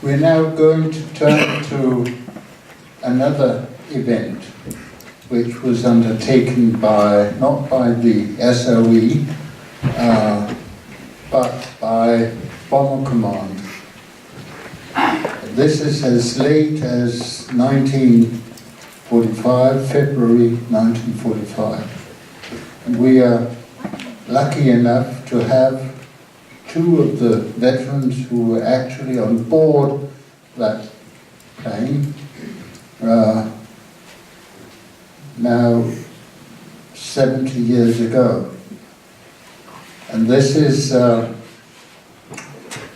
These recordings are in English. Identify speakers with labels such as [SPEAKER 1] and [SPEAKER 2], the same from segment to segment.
[SPEAKER 1] We're now going to turn to another event which was undertaken by, not by the SOE, but by Bomber Command. This is as late as 1945, February 1945. And we are lucky enough to have two of the veterans who were actually on board that plane, now 70 years ago. And this is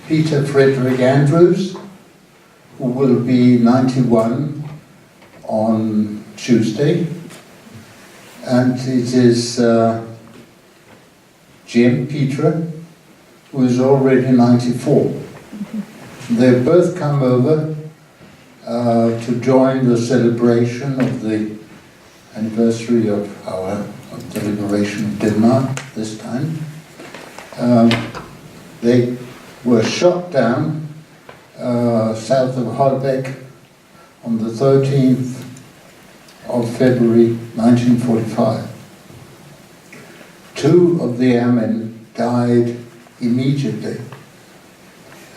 [SPEAKER 1] Peter Frederick Andrews, who will be 91 on Tuesday. And it is Jim Petre, who is already 94. They've both come over to join the celebration of the anniversary of the liberation of Denmark this time. They were shot down south of Halifax on the 13th of February 1945. Two of the airmen died immediately.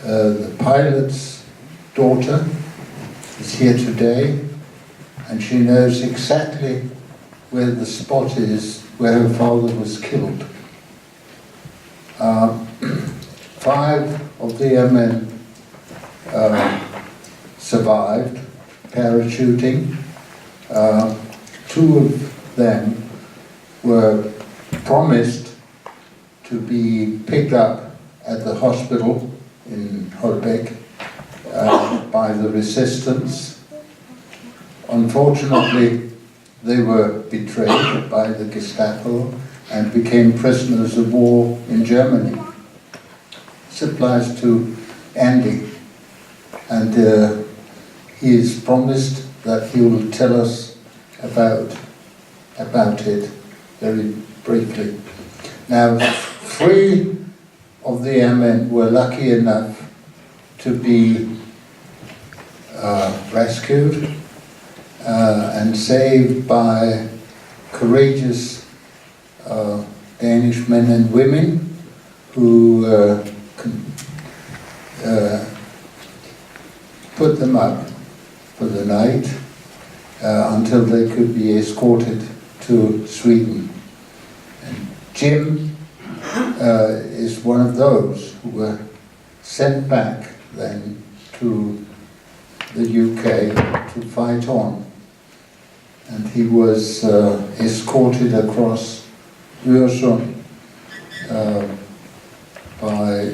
[SPEAKER 1] The pilot's daughter is here today, and she knows exactly where the spot is where her father was killed. 5 of the airmen survived parachuting. 2 of them were promised to be picked up at the hospital in Holbeck by the resistance. Unfortunately, they were betrayed by the Gestapo and became prisoners of war in Germany. This applies to Andy, and he has promised that he will tell us about it very briefly. Now, 3 of the airmen were lucky enough to be rescued and saved by courageous Danish men and women who put them up for the night until they could be escorted to Sweden. And Jim is one of those who were sent back then to the UK to fight on. And he was escorted across Øresund by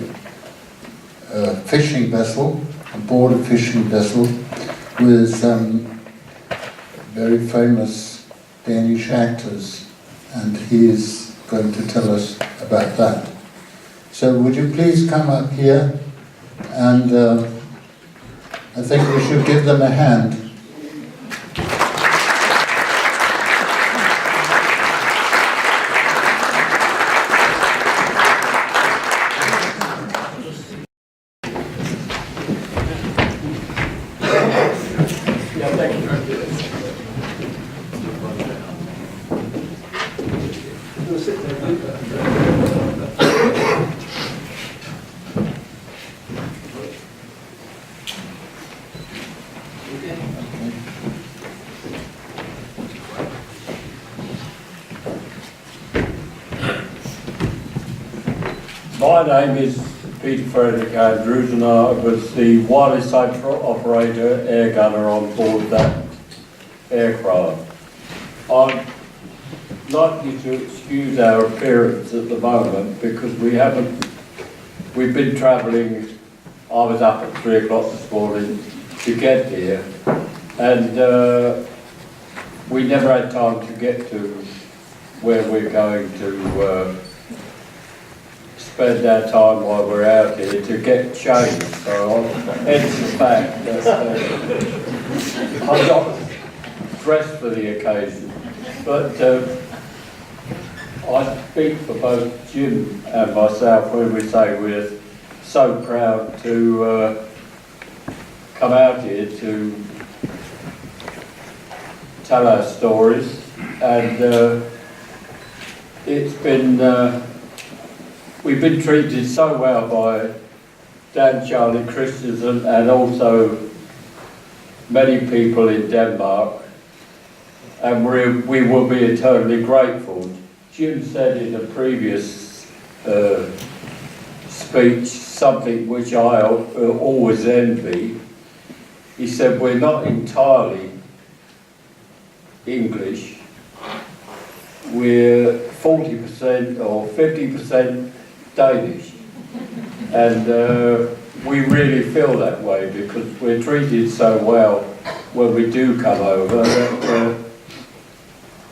[SPEAKER 1] a fishing vessel, aboard a fishing vessel, with some very famous Danish actors, and he is going to tell us about that. So would you please come up here, and I think we should give them a hand.
[SPEAKER 2] My name is Peter Frederick Andrews, and I was the wireless operator, air gunner on board that aircraft. I'd like you to excuse our appearance at the moment because we've been travelling. I was up at 3 o'clock this morning to get here, and we never had time to get to where we're going to spend our time while we're out here to get changed. So hence the fact that I'm not dressed for the occasion. But I speak for both Jim and myself when we say we're so proud to come out here to tell our stories, and it's been, we've been treated so well by Dan, Charlie, Christensen, and also many people in Denmark, and we will be eternally grateful. Jim said in a previous speech something which I always envy. He said, we're not entirely English, we're 40% or 50% Danish, and we really feel that way because we're treated so well when we do come over that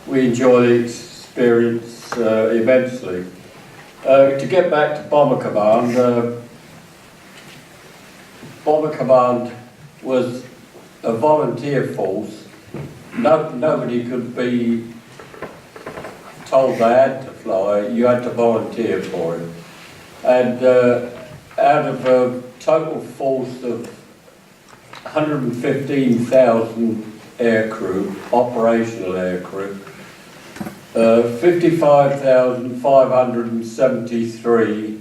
[SPEAKER 2] we enjoy the experience immensely. To get back to Bomber Command, Bomber Command was a volunteer force. Nobody could be told they had to fly, you had to volunteer for it. And out of a total force of 115,000 aircrew, operational aircrew, 55,573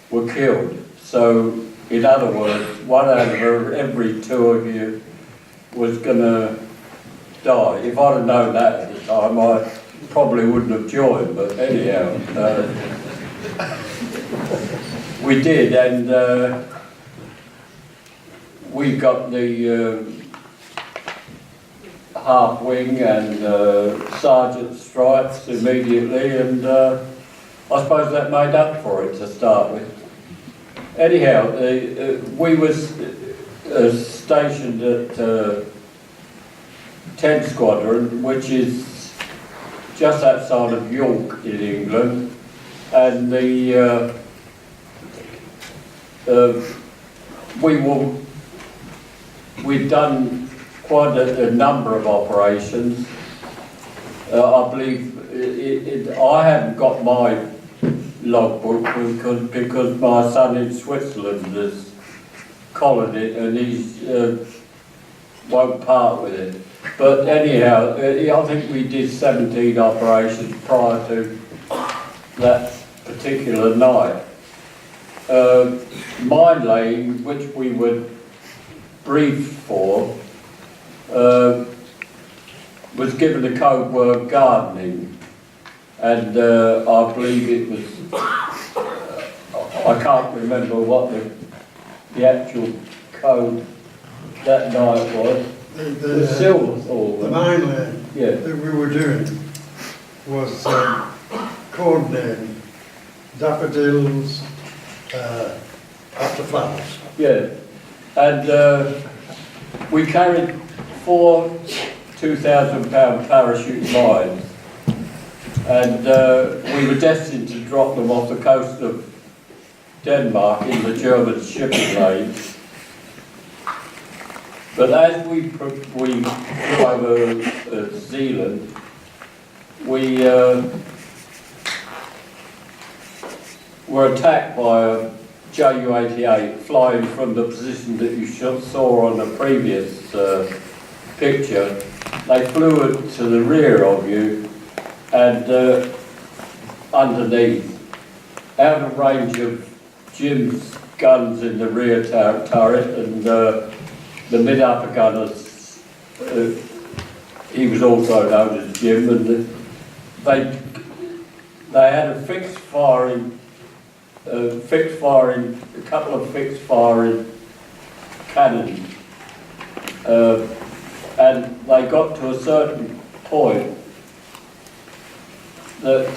[SPEAKER 2] were killed. So, in other words, 1 out of every 2 of you was going to die. If I'd have known that at the time, I probably wouldn't have joined, but anyhow, we did, and we got the half wing and sergeant stripes immediately, and I suppose that made up for it to start with. Anyhow, we was stationed at 10th Squadron, which is just outside of York in England, and we'd done quite a number of operations. I believe I haven't got my logbook because my son in Switzerland has collared it and he won't part with it. But anyhow, I think we did 17 operations prior to that particular night. Mine laying, which we were briefed for, was given the code word gardening, and I believe it was, I can't remember what the actual code that night was. The silver,
[SPEAKER 3] the mainland
[SPEAKER 2] yeah,
[SPEAKER 3] that we were doing was coordinating daffodils after flowers.
[SPEAKER 2] yeah, and we carried 4 2,000-pound parachute mines, and we were destined to drop them off the coast of Denmark in the German shipping lanes. But as we flew over Zealand, we were attacked by a Ju-88 flying from the position that you saw on the previous picture. They flew it to the rear of you and underneath, out of range of Jim's guns in the rear turret and the mid-upper gunners, he was also known as Jim, and they had a couple of fixed firing cannons, and they got to a certain point that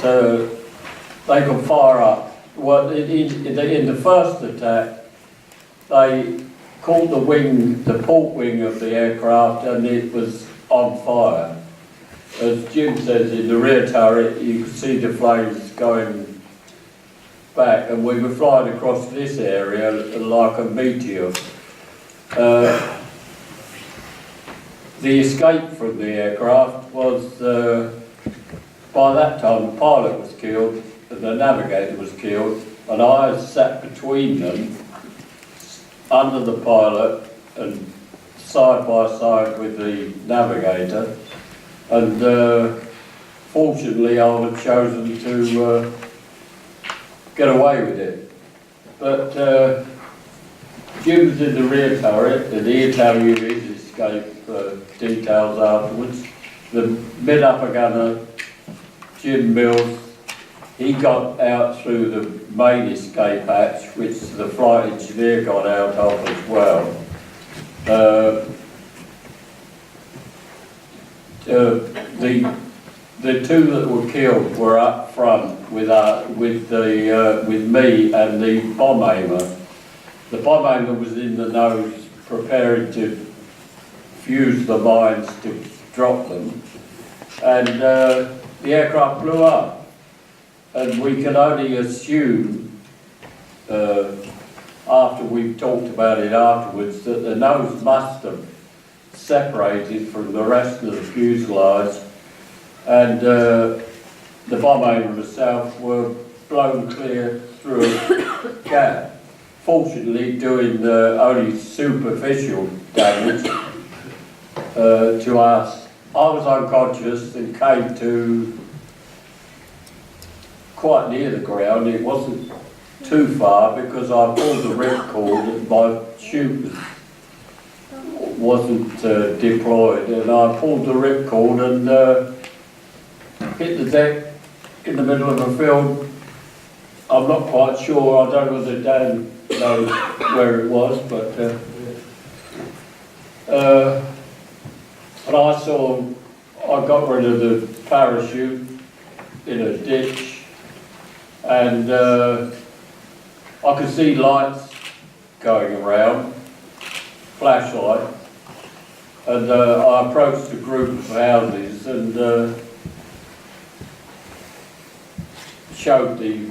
[SPEAKER 2] they could fire up. Well, in the first attack, they caught the port wing of the aircraft, and it was on fire. As Jim says, in the rear turret, you could see the flames going back, and we were flying across this area like a meteor. The escape from the aircraft was, by that time, the pilot was killed and the navigator was killed, and I sat between them, under the pilot, and side by side with the navigator, and fortunately I was chosen to get away with it. But Jim was in the rear turret, and he'll tell you his escape details afterwards. The mid-upper gunner, Jim Mills, he got out through the main escape hatch, which the flight engineer got out of as well. The two that were killed were up front with me and the bomb aimer. The bomb aimer was in the nose, preparing to fuse the mines to drop them, and the aircraft blew up. And we can only assume, after we've talked about it afterwards, that the nose must have separated from the rest of the fuselage, and the bomb aimer itself were blown clear through a gap. Fortunately, doing only superficial damage to us. I was unconscious and came to quite near the ground. It wasn't too far because I pulled the ripcord and my chute wasn't deployed, and I pulled the ripcord and hit the deck in the middle of a field. I'm not quite sure, I don't know whether Dan knows where it was, but and I got rid of the parachute in a ditch, and I could see lights going around, flashlight, and I approached a group of houses and showed the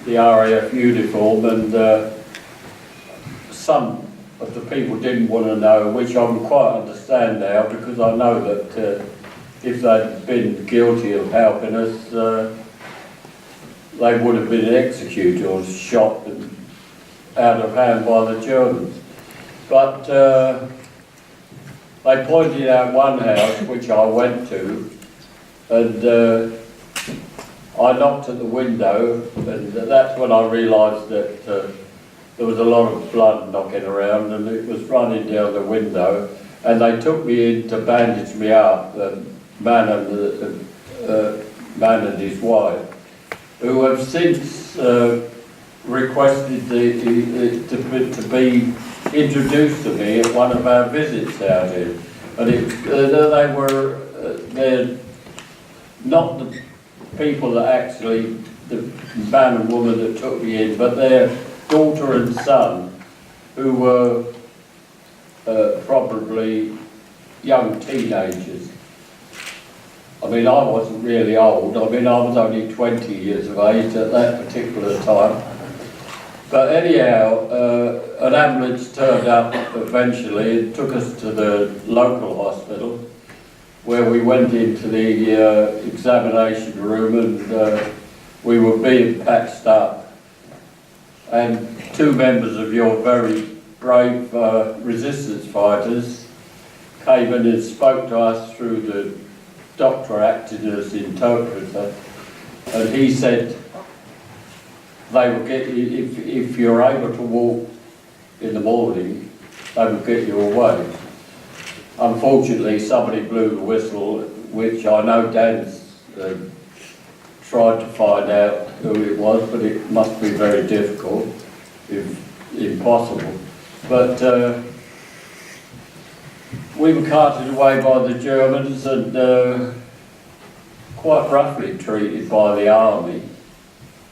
[SPEAKER 2] RAF uniform, and some of the people didn't want to know, which I can quite understand now, because I know that if they'd been guilty of helping us, they would have been executed or shot and out of hand by the Germans. But they pointed out one house which I went to, and I knocked at the window, and that's when I realised that there was a lot of blood knocking around, and it was running down the window, and they took me in to bandage me up, the man and his wife, who have since requested to be introduced to me at one of our visits out here. And they're not the people that actually, the man and woman that took me in, but their daughter and son, who were probably young teenagers. I mean, I wasn't really old. I mean, I was only 20 years of age at that particular time. But anyhow, an ambulance turned up eventually and took us to the local hospital, where we went into the examination room, and we were being patched up. And two members of your very brave resistance fighters came in and spoke to us through the doctor acting as interpreter, and he said they would get you, if you're able to walk in the morning, they would get you away. Unfortunately, somebody blew the whistle, which I know Dan's tried to find out who it was, but it must be very difficult, if impossible. But we were carted away by the Germans and quite roughly treated by the army,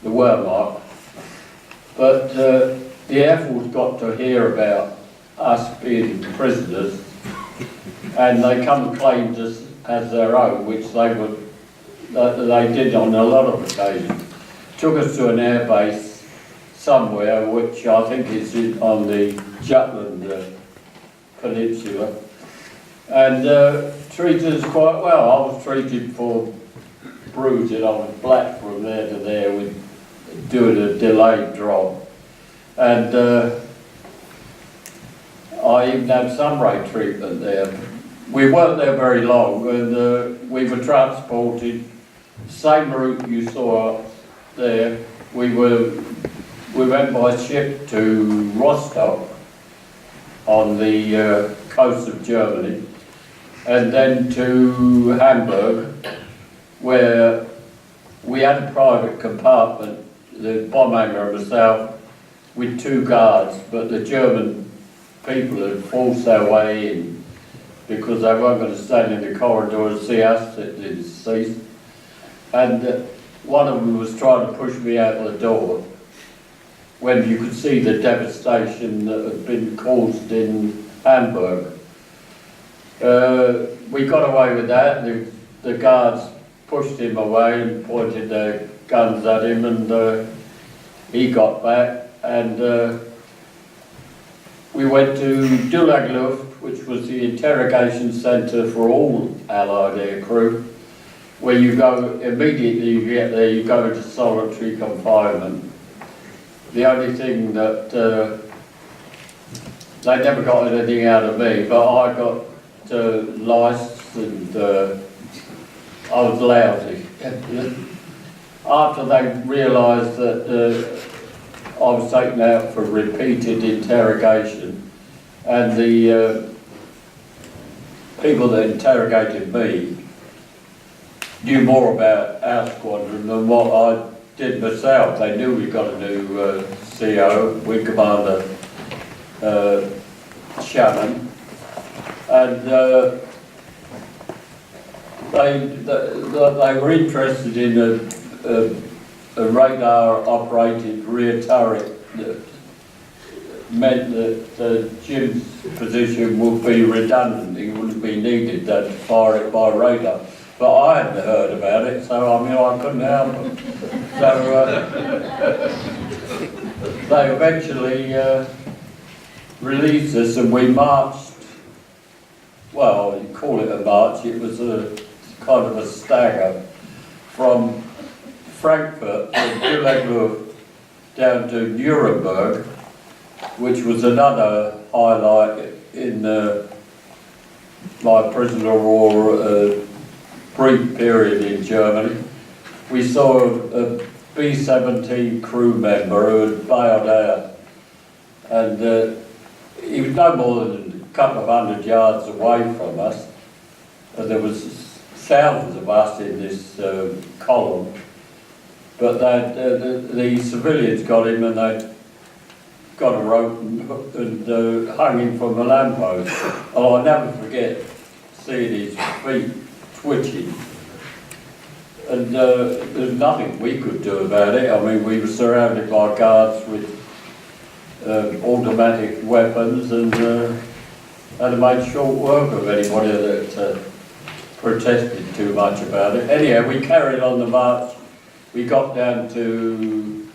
[SPEAKER 2] the Wehrmacht. But the Air Force got to hear about us being prisoners, and they come and claimed us as their own, which they did on a lot of occasions. Took us to an air base somewhere, which I think is on the Jutland Peninsula, and treated us quite well. I was treated for bruising. I was black from there to there with doing a delayed drop, and I even had sunray treatment there. We weren't there very long, and we were transported, same route you saw there. We went by ship to Rostock on the coast of Germany, and then to Hamburg, where we had a private compartment, the bomb hangar and myself, with 2 guards, but the German people had forced their way in because they weren't going to stand in the corridor and see us sit in the seats. And one of them was trying to push me out the door when you could see the devastation that had been caused in Hamburg. We got away with that. The guards pushed him away and pointed their guns at him, and he got back, and we went to WWII, which was the interrogation centre for all Allied aircrew, where you go, immediately you get there, you go into solitary confinement. The only thing that, they never got anything out of me, but I got licensed, and I was lousy. After they realised that I was taken out for repeated interrogation, and the people that interrogated me knew more about our squadron than what I did myself. They knew we got a new CO, Wing Commander Shannon, and they were interested in a radar-operated rear turret that meant that Jim's position would be redundant. He wouldn't be needed to fire it by radar. But I hadn't heard about it, so I mean I couldn't help them. So they eventually released us, and we marched. Well, you call it a march. It was a kind of a stagger from Frankfurt and WWII down to Nuremberg, which was another highlight in my prisoner of war brief period in Germany. We saw a B-17 crew member who had bailed out, and he was no more than a couple of 100 yards away from us, and there was thousands of us in this column. But the civilians got him, and they got a rope and hung him from a lamppost. And I'll never forget seeing his feet twitching. And there's nothing we could do about it. I mean, we were surrounded by guards with automatic weapons, and had to make short work of anybody that protested too much about it. Anyhow, we carried on the march. We got down to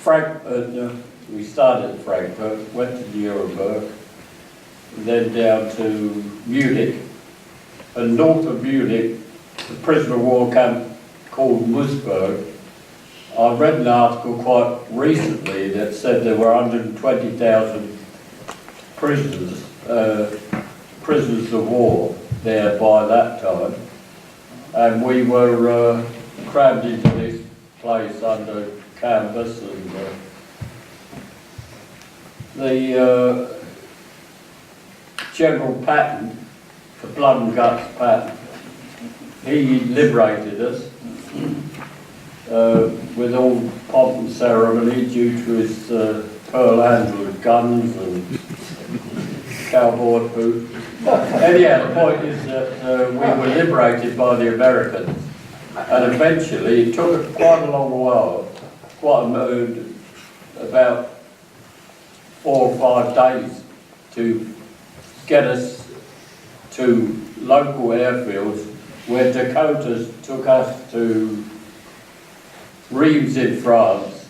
[SPEAKER 2] Frankfurt. We started at Frankfurt, went to Nuremberg, then down to Munich, and north of Munich, the prisoner of war camp called Musburg. I read an article quite recently that said there were 120,000 prisoners, prisoners of war there by that time. And we were crammed into this place under canvas, and the General Patton, the Blood and Guts Patton, he liberated us with all pomp and ceremony due to his pearl handled guns and cowboy boots. Anyhow, the point is that we were liberated by the Americans, and eventually it took quite a long while, about 4 or 5 days to get us to local airfields, where Dakotas took us to Reims in France,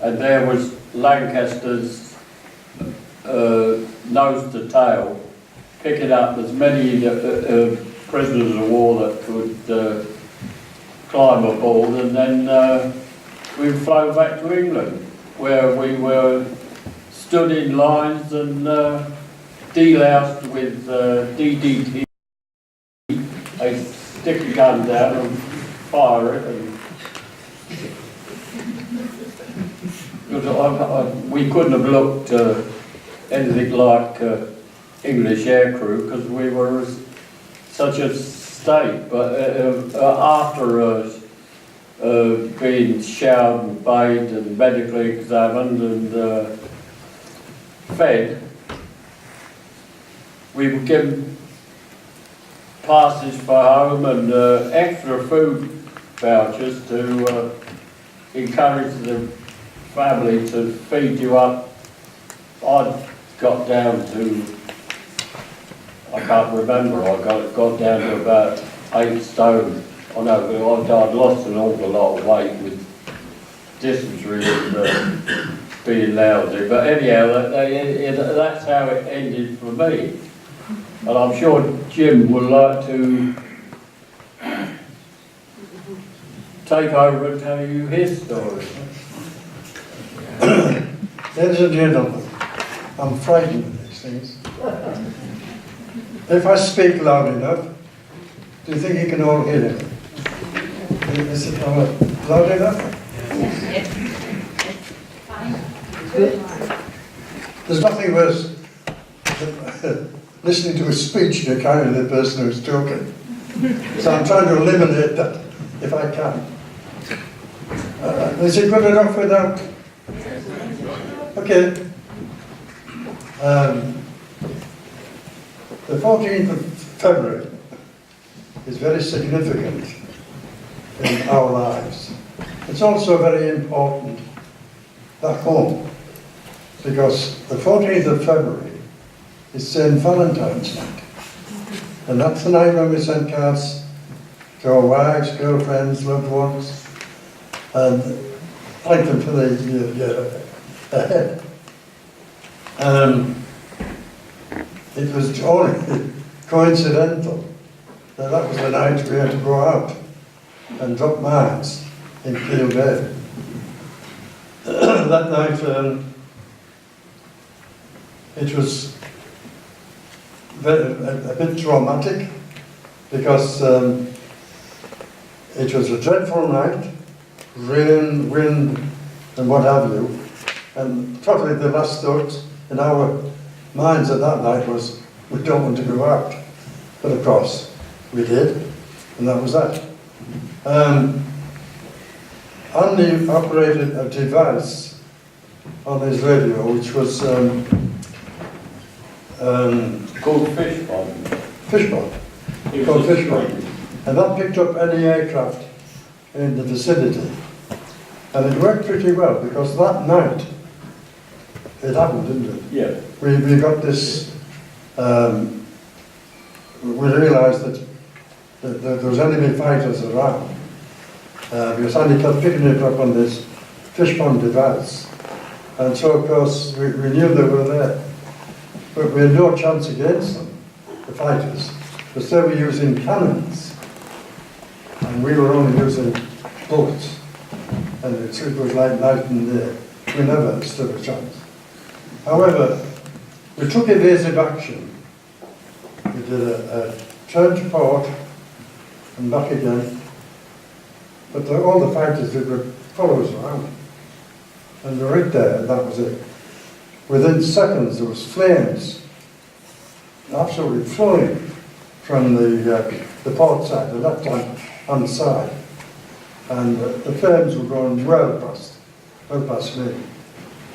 [SPEAKER 2] and there was Lancaster's nose to tail, picking up as many prisoners of war that could climb aboard, and then we were flown back to England, where we were stood in lines and deloused with DDT. They stick a gun down and fire it. And we couldn't have looked anything like English aircrew because we were such a state. But after being showered and bathed and medically examined and fed, we were given passes for home and extra food vouchers to encourage the family to feed you up. I got down to, I can't remember, I got down to about 8 stone. I know I'd lost an awful lot of weight with dysentery and being lousy. But anyhow, that's how it ended for me. And I'm sure Jim would like to take over and tell you his story.
[SPEAKER 3] Ladies and gentlemen, I'm frightened of these things. If I speak loud enough, do you think you can all hear it? Is it loud enough? There's nothing worse than listening to a speech and you're carrying the person who's talking. So I'm trying to eliminate that if I can. Is it good enough without? Okay. The 14th of February is very significant in our lives. It's also very important back home because the 14th of February is St. Valentine's Night. And that's the night when we send cards to our wives, girlfriends, loved ones, and thank them for the year ahead. It was only coincidental that that was the night we had to go out and drop mines in Peel Bay. That night it was a bit traumatic because it was a dreadful night, rain, wind and what have you, and probably the last thought in our minds at that night was we don't want to go out, but of course we did, and that was that. Andy operated a device on his radio which was
[SPEAKER 2] Called Fishbone.
[SPEAKER 3] Fishbone. Called Fishbone. And that picked up any aircraft in the vicinity. And it worked pretty well because that night it happened, didn't it?
[SPEAKER 2] Yeah.
[SPEAKER 3] We got this, we realised that there was enemy fighters around. Because Andy kept picking it up on this Fishbone device. And so of course we knew they were there. But we had no chance against them, the fighters, because they were using cannons. And we were only using bullets. And it was like night and day. We never stood a chance. However, we took evasive action. We did a turn to port and back again. But all the fighters did were follow us around. And we were right there, and that was it. Within seconds, there was flames absolutely flowing from the port side, the left-hand side. And the flames were going well past me.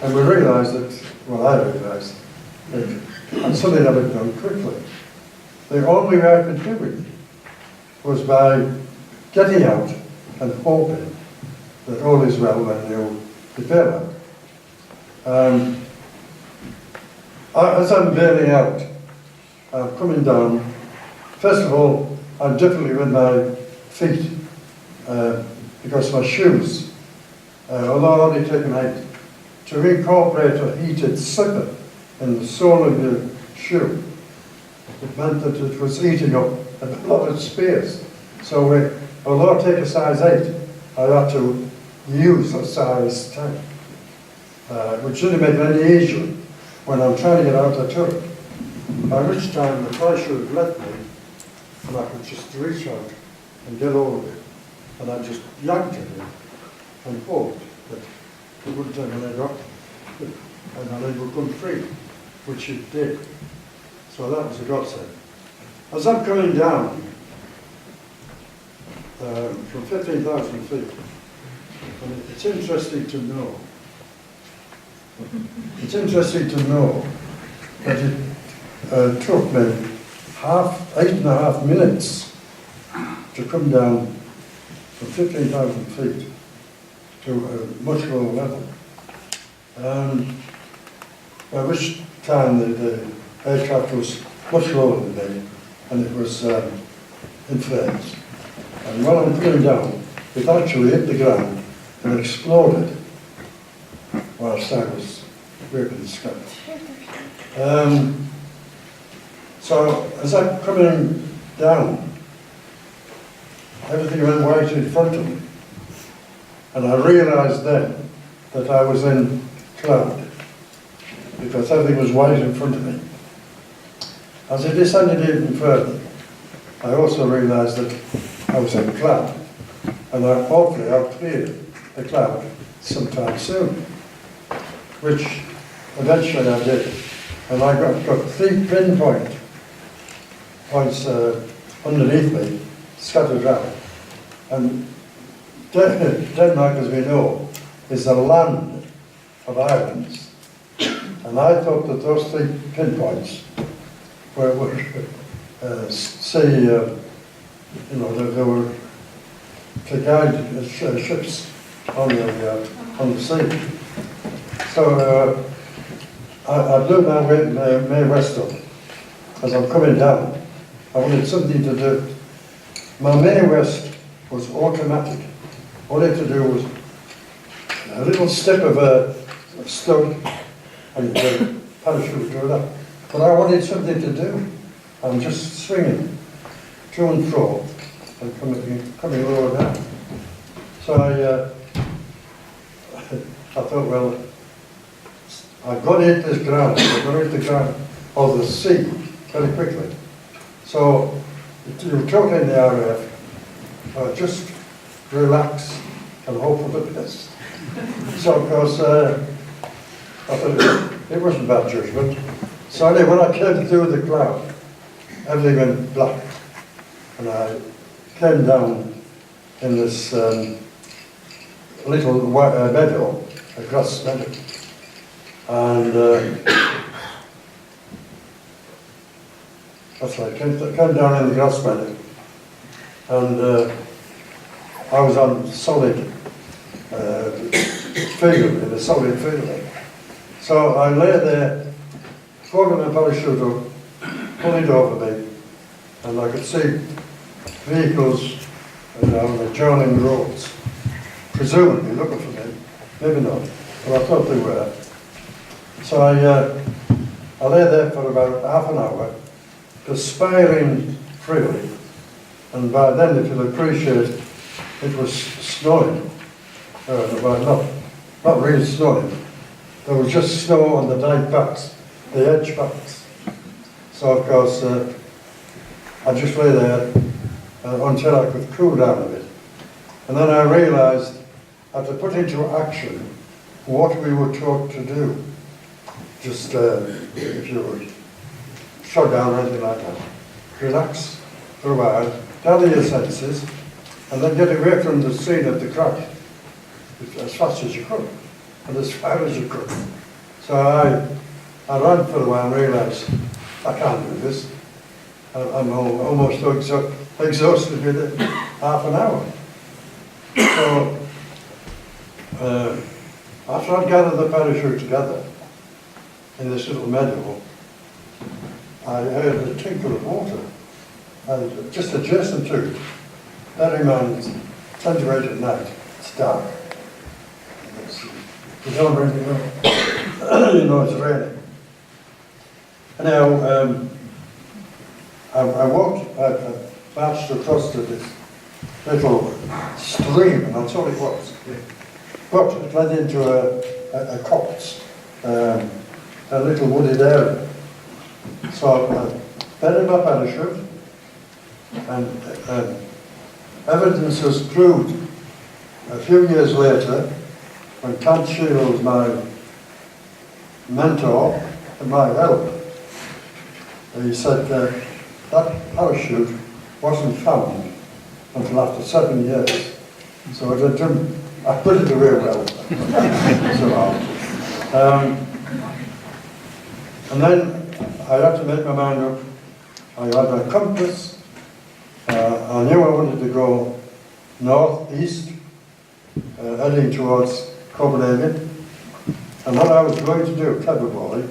[SPEAKER 3] And we realised that, well, I realised that something had been done quickly. The only way I could do it was by getting out and hoping that all is well when you prepare. As I'm bailing out, I'm coming down. First of all, I'm definitely with my feet because my shoes, although I've only taken 8, to incorporate a heated slipper in the sole of your shoe, it meant that it was eating up a lot of space. So although I take a size 8, I had to use a size 10, which didn't make it any easier when I'm trying to get out of the turret. By which time the parachute left me, and I could just reach out and get over it. And I just yanked at it and hoped that it wouldn't take any drop, and that it would come free, which it did. So that was a godsend. As I'm coming down from 15,000 feet, and it's interesting to know, that it took me 8.5 minutes to come down from 15,000 feet to a much lower level. And by which time the aircraft was much lower than me, and it was in flames. And while I'm coming down, it actually hit the ground and exploded whilst I was working the sky. So as I'm coming down, everything went white in front of me. And I realised then that I was in cloud, because everything was white in front of me. As I descended even further, I also realised that I was in cloud, and hopefully I'll clear the cloud sometime soon, which eventually I did. And I got 3 pinpoint points underneath me, scattered around. And Denmark, as we know, is a land of islands. And I thought that those 3 pinpoints were they were to guide ships on the sea. So I blew my way west up as I'm coming down. I wanted something to do. My May west was automatic. All I had to do was a little step of a stud and the parachute would go up. But I wanted something to do. I'm just swinging to and fro and coming lower down. So I thought, well, I've got to hit this ground. I've got to hit the ground of the sea very quickly. So you're talking the RAF, just relax and hope for the best. So of course, I thought it wasn't bad judgment. So anyway, when I came through the cloud, everything went black. And I came down in this little meadow, a grass meadow. And that's right, came down in the grass meadow. And I was on solid field, in a solid field. So I lay there, folded my parachute up, pulled it over me, and I could see vehicles on the joining roads, presumably looking for me, maybe not, but I thought they were. So I lay there for about half an hour, perspiring freely, and by then, if you'll appreciate, it was snowing. Well, not really snowing. There was just snow on the dyke backs, the edge backs. So of course, I just lay there until I could cool down a bit. And then I realised I had to put into action what we were taught to do. Just, if you would, shut down or anything like that. Relax for a while, gather your senses, and then get away from the scene of the crash as fast as you could, and as far as you could. So I ran for a while and realised, I can't do this. I'm almost exhausted within half an hour. So, after I'd gathered the parachute together in this little meadow, I heard the tinkle of water, and just adjacent to it. Bear in mind, it's 10 to 8 at night, it's dark. You don't really know, you know it's raining. Anyhow, I walked, I marched across to this little stream, and that's all it was. But it led into a copse, a little wooded area. So I buried my parachute, and evidence was proved a few years later when Count Sheila was my mentor and my help. He said that parachute wasn't found until after 7 years. So I put it away well. And then I had to make my mind up. I had a compass. I knew I wanted to go north-east, heading towards Copenhagen. And what I was going to do, clever boy,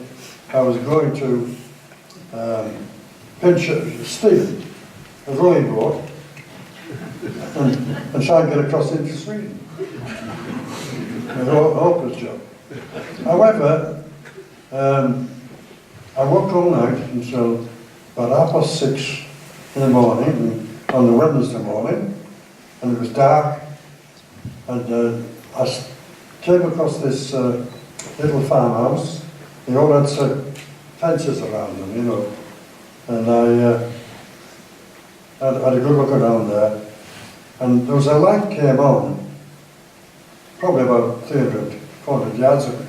[SPEAKER 3] I was going to pinch a steam, a rowing boat, and try and get across into Sweden. A hopeless job. However, I worked all night until about 6:30 in the morning, on the Wednesday morning, and it was dark, and I came across this little farmhouse. They all had fences around them, you know, and I had a good look around there, and there was a light came on, probably about 300, 400 yards away.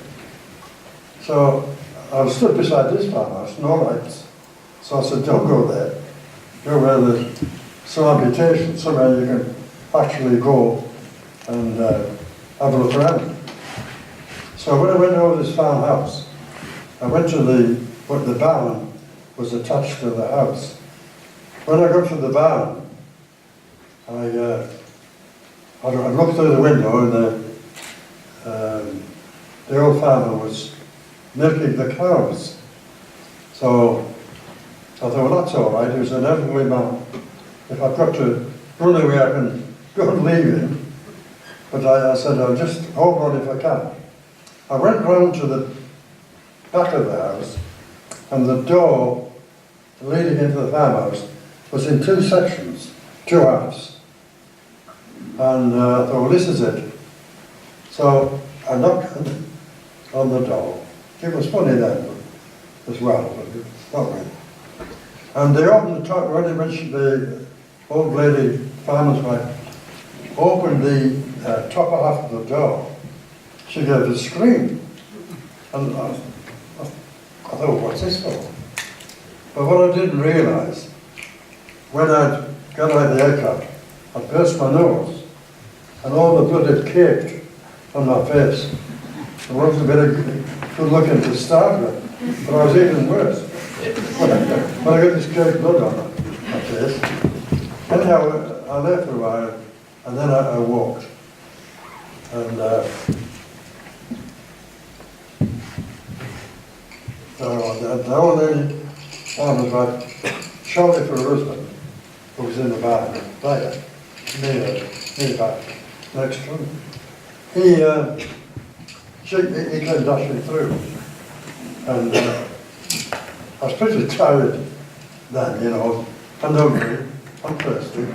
[SPEAKER 3] So I was stood beside this farmhouse, no lights. So I said, don't go there. Go where there's some habitation, somewhere you can actually go and have a look around. So when I went over this farmhouse, I went to what the barn was attached to the house. When I got to the barn, I looked through the window, and the old farmer was milking the cows. So I thought, well, that's all right. He was an elderly man. If I've got to run away, I can go and leave him. But I said, I'll just hold on if I can. I went round to the back of the house, and the door leading into the farmhouse was in two sections, two halves. And I thought, well, this is it. So I knocked on the door. It was funny then as well, but not really. And they opened the top, when the old lady, farmer's wife, opened the top half of the door. She gave a scream. And I thought, what's this for? But what I didn't realise, when I got out of the aircraft, I burst my nose, and all the blood had caked on my face. It wasn't a bit of good looking to start with, but I was even worse. When I got this caked blood on my face. Anyhow, I lay for a while, and then I walked. And the old lady, was like, shouted for her husband, who was in the barn, right near back, next to him. He came dashing through, and I was pretty tired then, you know, and hungry, and thirsty.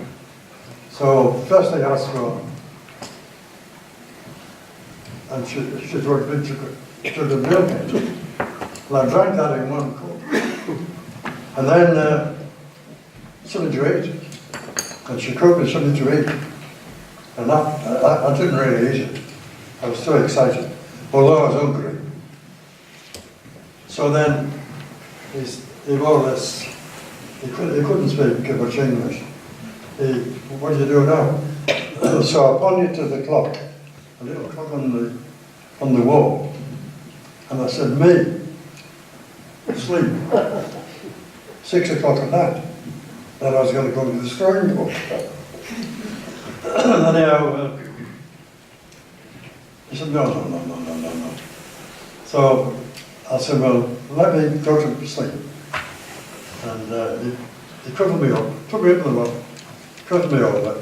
[SPEAKER 3] So first thing I asked for, and she told me to the milk in. Well, I drank that in one cup. And then something to eat. And she cooked me something to eat. And I didn't really eat it. I was so excited, although I was hungry. So then he more or less, he couldn't speak much English. What do you do now? So I pointed to the clock, a little clock on the wall, and I said, me, sleep, 6 o'clock at night. Then I was going to go to the scoring book. Anyhow, he said, no. So I said, well, let me go to sleep. And he covered me up, took me into the room, covered me over.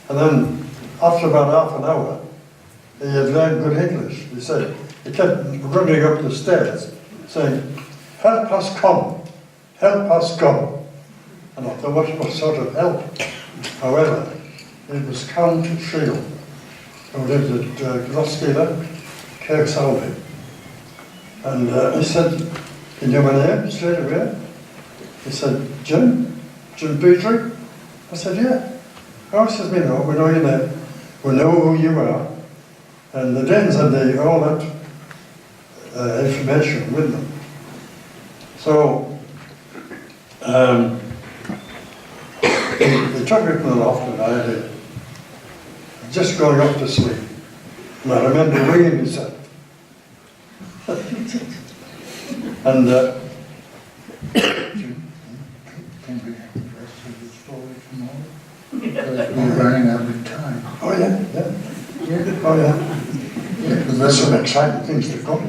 [SPEAKER 3] And then, after about half an hour, he had learned good English. He said, he kept running up the stairs, saying, help us come, help us come. And I thought, what sort of help? However, it was Count Sheila, who lived at Grosskeeler, Kirksalby. And he said, "Can you have my name?" Straight away. He said, "Jim Petre?" I said, "Yeah." "Oh," he says, "We know your name. We know who you are." And the Danes had all that information with them. So, they took me to the loft and I did. Just going up to sleep. And I remember weighing myself. And
[SPEAKER 1] Can we have the rest of the story tomorrow? Because we're running out of time.
[SPEAKER 3] oh yeah.
[SPEAKER 1] Yeah.
[SPEAKER 3] Oh yeah.
[SPEAKER 1] Yeah, because
[SPEAKER 3] There's
[SPEAKER 1] that's
[SPEAKER 3] some exciting things to come.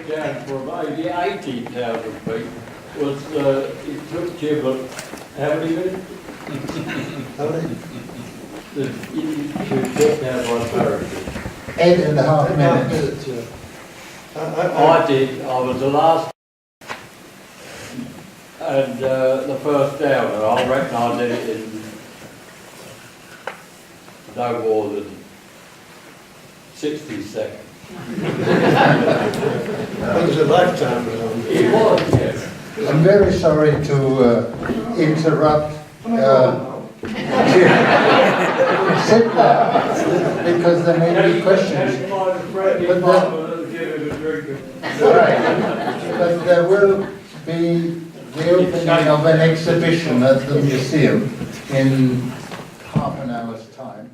[SPEAKER 2] Down from maybe 18,000 feet was, it took you about, how many minutes? To get down by parachute.
[SPEAKER 1] 8.5 minutes.
[SPEAKER 2] I did, I was the last and the first down, and I reckon I did it in no more than 60 seconds.
[SPEAKER 3] That was a lifetime.
[SPEAKER 2] It was, yes.
[SPEAKER 1] I'm very sorry to interrupt. Sit there, because there may be questions. Right. But there will be the opening of an exhibition at the museum in half an hour's time.